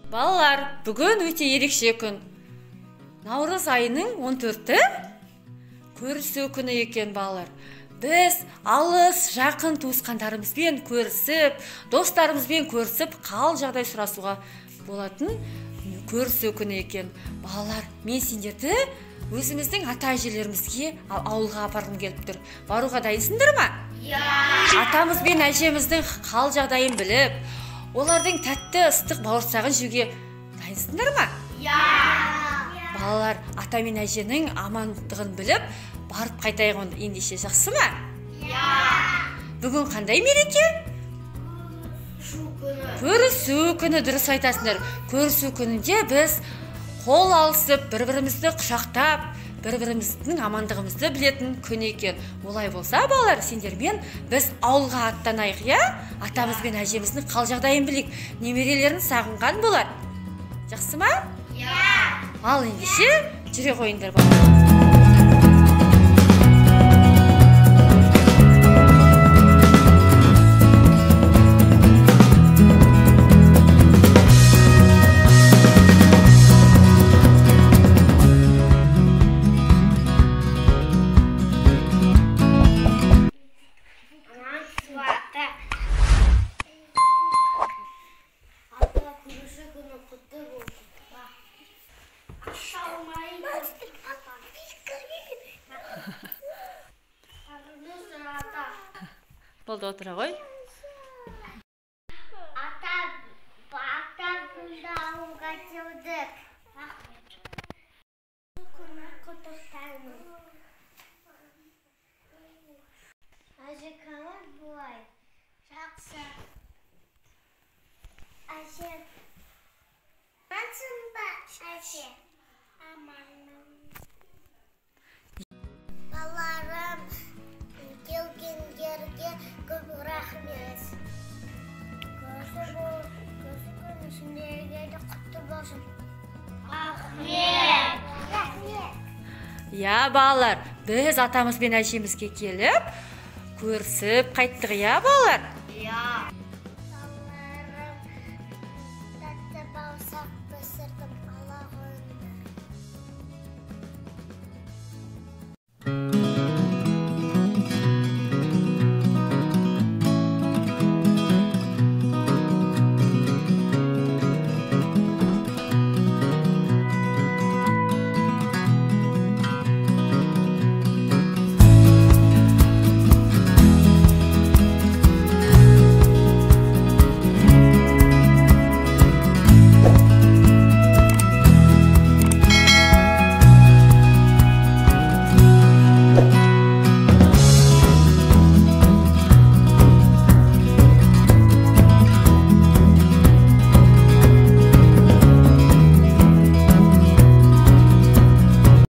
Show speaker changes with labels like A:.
A: Балалар, бүгін өте ерекше күн. Наурыз айының 14-і көрісу күні екен, балалар. Біз алыс, жақын туысқандарымызбен көрісіп, достарымызбен көрісіп, қал жағдай сұрасуға болатын көрісу күні екен. Балалар, мен сендерді өзіміздің ата-әжелерімізге ауылға апарғым келіп тұр. Баруға дайынсыңдар ма? Атамыз бен әжеміздің қал жағдайын біліп, олардың тәтті ыстық бауырсағын жеуге дайынсыңдар ма? Балалар, ата мен әженің амандығын біліп, барып қайтайық ендеше, жақсы ма? Бүгін қандай мереке? Көрісу күні, дұрыс айтасыңдар. Көрісу күнінде біз қол алысып, бір-бірімізді құшақтап, бір-біріміздің амандығымызды білетін күн екен. Олай болса, балалар, сендермен біз ауылға аттанайық, атамыз бен әжеміздің қал жағдайын білейік, немерелерін сағынған болар. Жақсы ма? Ал ендеше жүре қойыңдар, балалар. Болды, отыра ғой.
B: Ата күнді ауылға келдік. Күні құттықтаймын. Әже қалай бұлай? Жақсы. Әже, амансың ба, әже? Аманмын. Балаларым, келгендерге көп рахмет. Көрісі күн ішіндегі құтты болсын. Рахмет.
A: Балалар, біз атамыз бен әжемізге келіп, көрісіп қайттық, балалар?